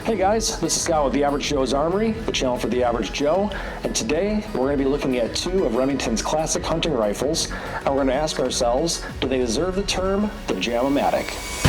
Hey guys, this is Scott with The Average Joe's Armory, the channel for The Average Joe, and today we're going to be looking at two of Remington's classic hunting rifles, and we're going to ask ourselves, do they deserve the term the Jam-O-Matic?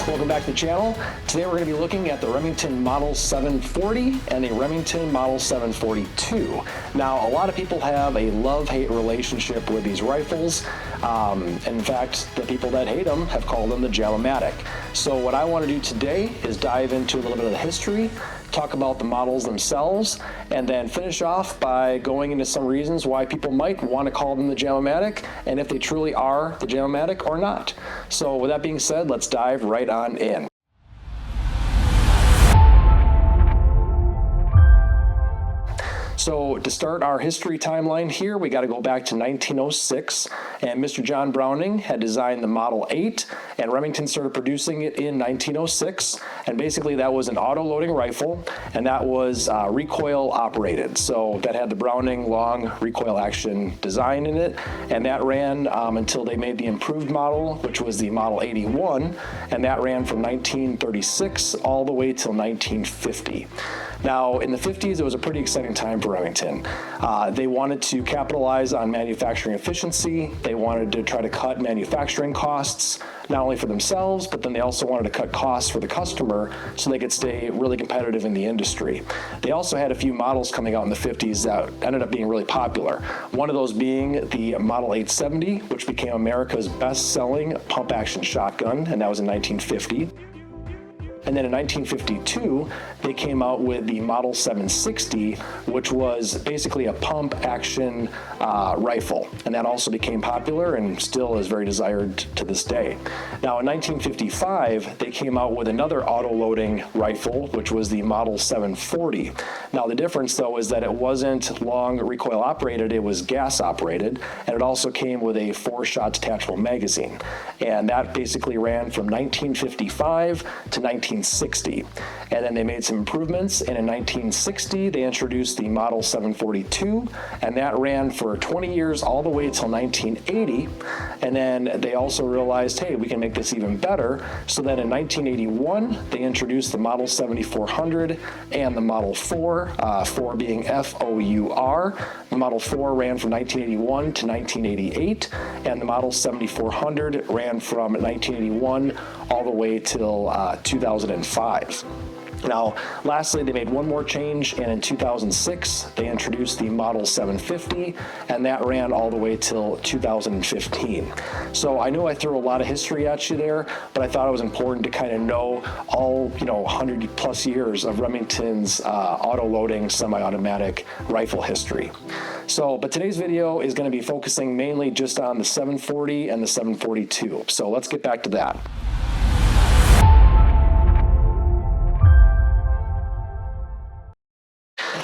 Welcome back to the channel. Today we're going to be looking at the Remington Model 740 and the Remington Model 742. Now, a lot of people have a love-hate relationship with these rifles. In fact, the people that hate them have called them the Jam-O-Matic. So what I want to do today is dive into a little bit of the history, talk about the models themselves, and then finish off by going into some reasons why people might want to call them the Jam-O-Matic, and if they truly are the Jam-O-Matic or not. So with that being said, let's dive right on in. So to start our history timeline here, we got to go back to 1906, and Mr. John Browning had designed the Model 8, and Remington started producing it in 1906, and basically that was an auto-loading rifle, and that was recoil operated. So that had the Browning long recoil action design in it, and that ran until they made the improved model, which was the Model 81, and that ran from 1936 all the way till 1950. Now, in the 50s, it was a pretty exciting time for Remington. They wanted to capitalize on manufacturing efficiency. They wanted to try to cut manufacturing costs, not only for themselves, but then they also wanted to cut costs for the customer so they could stay really competitive in the industry. They also had a few models coming out in the 50s that ended up being really popular. One of those being the Model 870, which became America's best-selling pump-action shotgun, and that was in 1950. And then in 1952, they came out with the Model 760, which was basically a pump-action rifle. And that also became popular and still is very desired to this day. Now, in 1955, they came out with another auto-loading rifle, which was the Model 740. Now, the difference, though, is that it wasn't long recoil operated, it was gas operated, and it also came with a 4-shot detachable magazine. And that basically ran from 1955 to 1960. And then they made some improvements, and in 1960 they introduced the Model 742, and that ran for 20 years all the way till 1980. And then they also realized, hey, we can make this even better. So then in 1981 they introduced the Model 7400 and the Model 4, 4 being F-O-U-R. The Model 4 ran from 1981 to 1988, and the Model 7400 ran from 1981 all the way till 2005. Now, lastly, they made one more change, and in 2006, they introduced the Model 750, and that ran all the way till 2015. So I know I threw a lot of history at you there, but I thought it was important to kind of know all, 100 plus years of Remington's auto-loading semi-automatic rifle history. So, but today's video is going to be focusing mainly just on the 740 and the 742. So let's get back to that.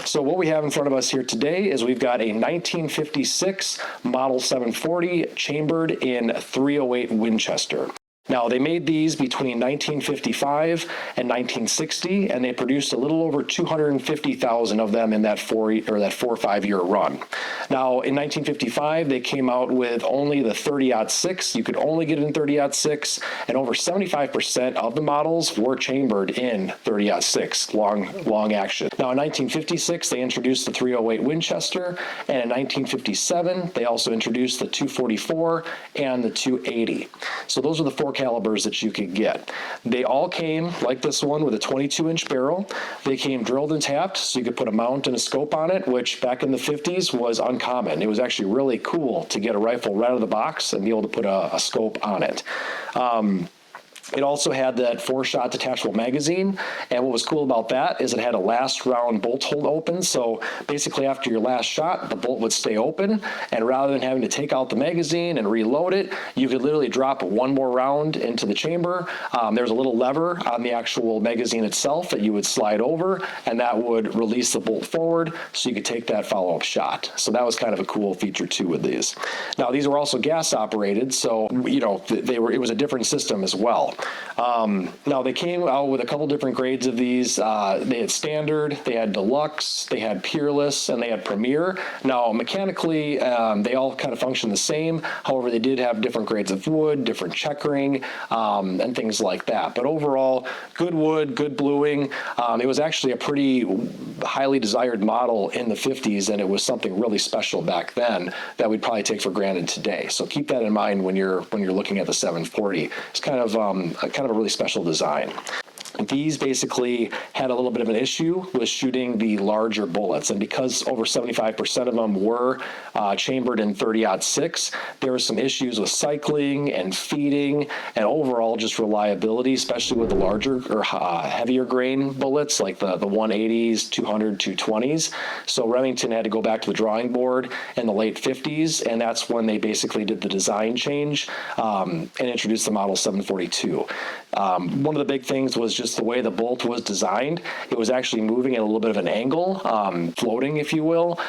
So what we have in front of us here today is we've got a 1956 Model 740 chambered in .308 Winchester. Now, they made these between 1955 and 1960, and they produced a little over 250,000 of them in that 4 or 5 year run. Now, in 1955, they came out with only the 30-06. You could only get it in 30-06, and over 75% of the models were chambered in 30-06, long action. Now, in 1956, they introduced the .308 Winchester, and in 1957, they also introduced the .244 and the .280. So those are the four calibers that you could get. They all came, like this one, with a 22-inch barrel. They came drilled and tapped, so you could put a mount and a scope on it, which back in the 50s was uncommon. It was actually really cool to get a rifle right out of the box and be able to put a scope on it. It also had that 4-shot detachable magazine, and what was cool about that is it had a last round bolt hold open, so basically after your last shot, the bolt would stay open, and rather than having to take out the magazine and reload it, you could literally drop one more round into the chamber. There's a little lever on the actual magazine itself that you would slide over, and that would release the bolt forward, so you could take that follow-up shot. So that was kind of a cool feature too with these. Now these were also gas operated, so it was a different system as well. Now they came out with a couple different grades of these. They had standard, they had deluxe, they had peerless, and they had premier. Now mechanically, they all kind of function the same. However, they did have different grades of wood, different checkering, and things like that. But overall, good wood, good bluing. It was actually a pretty highly desired model in the 50s, and it was something really special back then that we'd probably take for granted today. So keep that in mind when you're looking at the 740. It's kind of a really special design. These basically had a little bit of an issue with shooting the larger bullets, and because over 75% of them were chambered in 30-06, there were some issues with cycling and feeding and overall just reliability, especially with the larger or heavier grain bullets like the 180s, 200, 220s. So Remington had to go back to the drawing board in the late 50s, and that's when they basically did the design change and introduced the Model 742. One of the big things was just the way the bolt was designed. It was actually moving at a little bit of an angle, floating, if you will,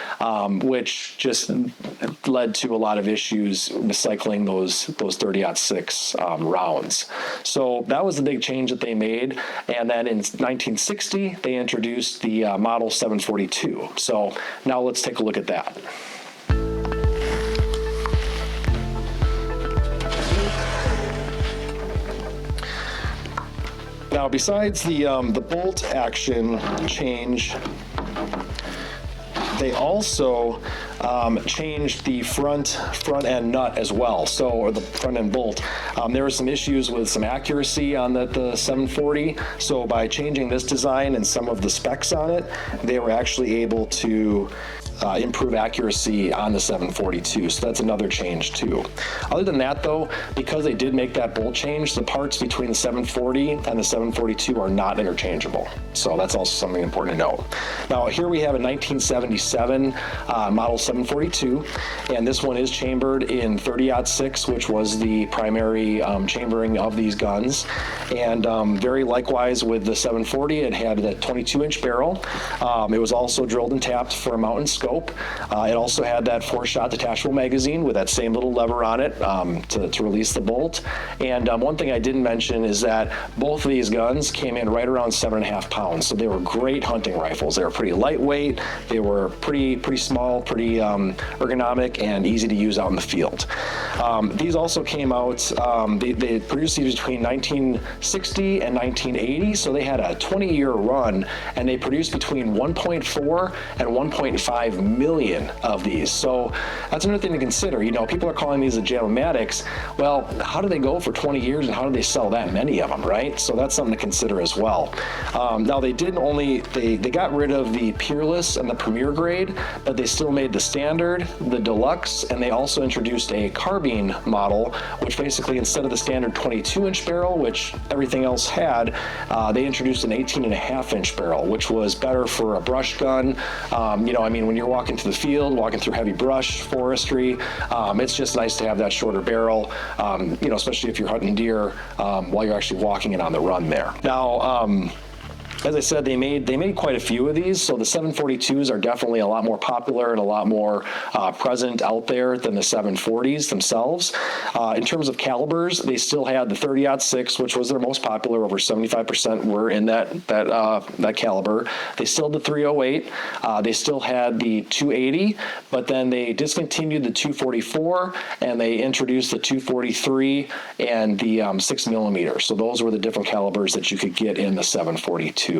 which just led to a lot of issues with cycling those 30-06 rounds. So that was the big change that they made. And then in 1960, they introduced the Model 742. So now let's take a look at that. Now, besides the bolt action change, they also changed the front end nut as well, or the front end bolt. There were some issues with some accuracy on the 740, so by changing this design and some of the specs on it, they were actually able to improve accuracy on the 742, so that's another change too. Other than that though, because they did make that bolt change, the parts between the 740 and the 742 are not interchangeable, so that's also something important to note. Now here we have a 1977 Model 742, and this one is chambered in 30-06, which was the primary chambering of these guns, and very likewise with the 740, it had a 22-inch barrel. It was also drilled and tapped for a mountain scope. It also had that 4-shot detachable magazine with that same little lever on it to release the bolt. And one thing I didn't mention is that both of these guns came in right around 7.5 pounds. So they were great hunting rifles. They were pretty lightweight. They were pretty small, pretty ergonomic, and easy to use out in the field. These also came out, they produced these between 1960 and 1980. So they had a 20-year run, and they produced between 1.4 and 1.5 million of these. So that's another thing to consider. People are calling these the Jam-O-Matics. Well, how do they go for 20 years and how do they sell that many of them, right? So that's something to consider as well. Now they got rid of the Peerless and the Premier grade, but they still made the Standard, the Deluxe, and they also introduced a carbine model, which basically instead of the standard 22-inch barrel, which everything else had, they introduced an 18.5-inch barrel, which was better for a brush gun. When you're walking to the field, walking through heavy brush, forestry, it's just nice to have that shorter barrel, especially if you're hunting deer while you're actually walking it on the run there. Now, as I said, they made quite a few of these, so the 742s are definitely a lot more popular and a lot more present out there than the 740s themselves. In terms of calibers, they still had the 30-06, which was their most popular. Over 75% were in that caliber. They still had the 308. They still had the 280, but then they discontinued the 244 and they introduced the 243 and the 6mm. So those were the different calibers that you could get in the 742.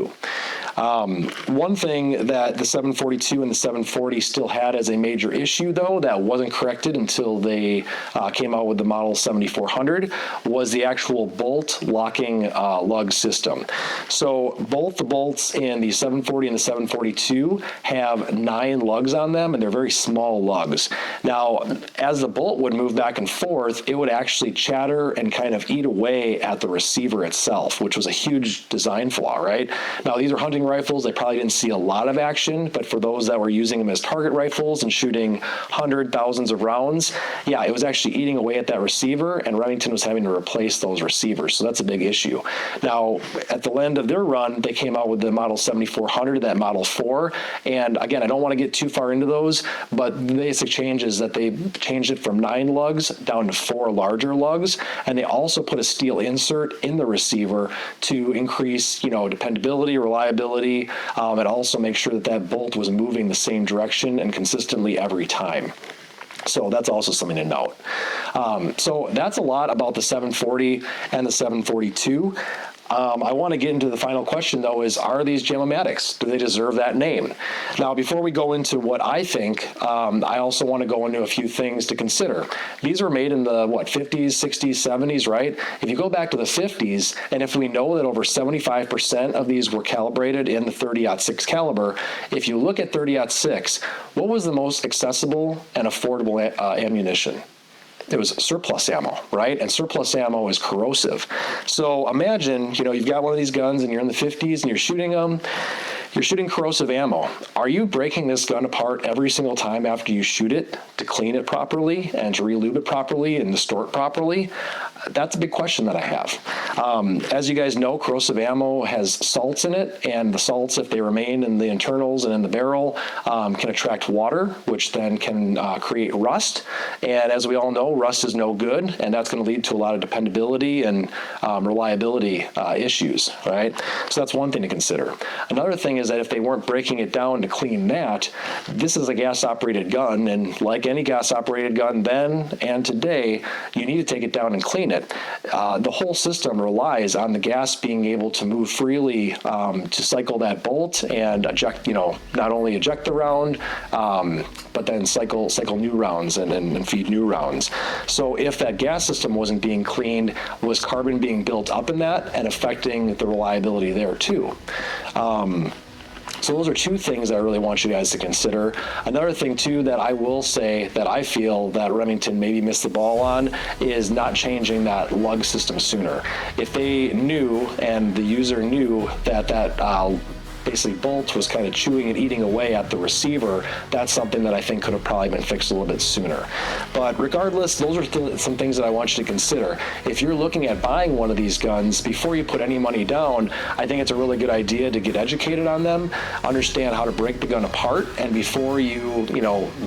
One thing that the 742 and the 740 still had as a major issue, though, that wasn't corrected until they came out with the model 7400, was the actual bolt locking lug system. So both the bolts in the 740 and the 742 have 9 lugs on them, and they're very small lugs. Now, as the bolt would move back and forth, it would actually chatter and kind of eat away at the receiver itself, which was a huge design flaw, right? Now, these are hunting rifles. They probably didn't see a lot of action, but for those that were using them as target rifles and shooting thousands of rounds, yeah, it was actually eating away at that receiver, and Remington was having to replace those receivers. So that's a big issue. Now, at the end of their run, they came out with the model 7400, that Model 4. And again, I don't want to get too far into those, but the basic change is that they changed it from 9 lugs down to 4 larger lugs. And they also put a steel insert in the receiver to increase, dependability, reliability, and also make sure that that bolt was moving the same direction and consistently every time. So that's also something to note. So that's a lot about the 740 and the 742. I want to get into the final question, though, is are these Jam-O-Matics? Do they deserve that name? Now, before we go into what I think, I also want to go into a few things to consider. These were made in the, 50s, 60s, 70s, right? If you go back to the 50s, and if we know that over 75% of these were calibrated in the 30-06 caliber, if you look at 30-06, what was the most accessible and affordable ammunition? It was surplus ammo, right? And surplus ammo is corrosive. So imagine, you've got one of these guns and you're in the 50s and you're shooting them. You're shooting corrosive ammo. Are you breaking this gun apart every single time after you shoot it to clean it properly and to relube it properly and to store it properly? That's a big question that I have. As you guys know, corrosive ammo has salts in it, and the salts, if they remain in the internals and in the barrel, can attract water, which then can create rust. And as we all know, rust is no good, and that's going to lead to a lot of dependability and reliability issues, right? So that's one thing to consider. Another thing is that if they weren't breaking it down to clean that, this is a gas-operated gun, and like any gas-operated gun then and today, you need to take it down and clean it. The whole system relies on the gas being able to move freely to cycle that bolt and eject, not only eject the round, but then cycle new rounds and feed new rounds. So if that gas system wasn't being cleaned, was carbon being built up in that and affecting the reliability there too? So those are two things that I really want you guys to consider. Another thing, too, that I will say that I feel that Remington maybe missed the ball on is not changing that lug system sooner. If they knew and the user knew that basically bolt was kind of chewing and eating away at the receiver, that's something that I think could have probably been fixed a little bit sooner. But regardless, those are some things that I want you to consider. If you're looking at buying one of these guns, before you put any money down, I think it's a really good idea to get educated on them, understand how to break the gun apart, and before you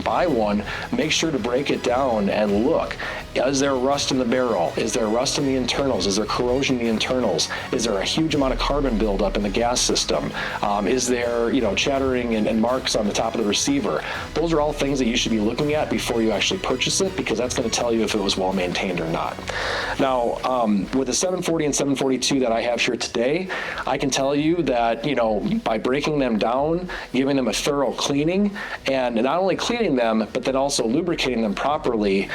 buy one, make sure to break it down and look. Is there rust in the barrel? Is there rust in the internals? Is there corrosion in the internals? Is there a huge amount of carbon buildup in the gas system? Is there, chattering and marks on the top of the receiver? Those are all things that you should be looking at before you actually purchase it, because that's going to tell you if it was well maintained or not. Now, with the 740 and 742 that I have here today, I can tell you that, by breaking them down, giving them a thorough cleaning, and not only cleaning them, but then also lubricating them properly,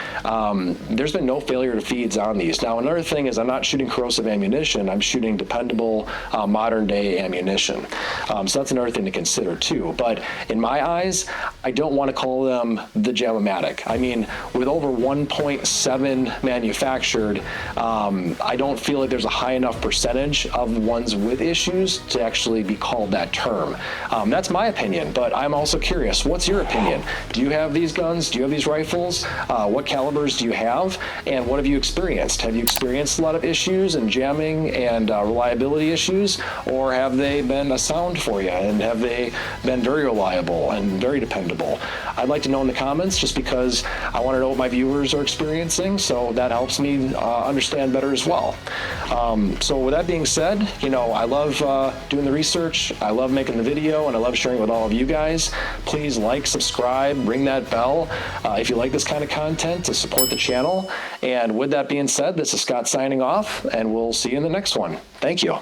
there's been no failure to feeds on these. Now, another thing is I'm not shooting corrosive ammunition. I'm shooting dependable modern-day ammunition. So that's another thing to consider too. But in my eyes, I don't want to call them the Jam-O-Matic. I mean, with over 1.7 manufactured, I don't feel like there's a high enough percentage of ones with issues to actually be called that term. That's my opinion, but I'm also curious. What's your opinion? Do you have these guns? Do you have these rifles? What calibers do you have? And what have you experienced? Have you experienced a lot of issues and jamming and reliability issues? Or have they been a sound for you, and have they been very reliable and very dependable? I'd like to know in the comments, just because I want to know what my viewers are experiencing, so that helps me understand better as well. So with that being said, I love doing the research, I love making the video, and I love sharing with all of you guys. Please like, subscribe, ring that bell if you like this kind of content to support the channel. And with that being said, this is Scott signing off, and we'll see you in the next one. Thank you.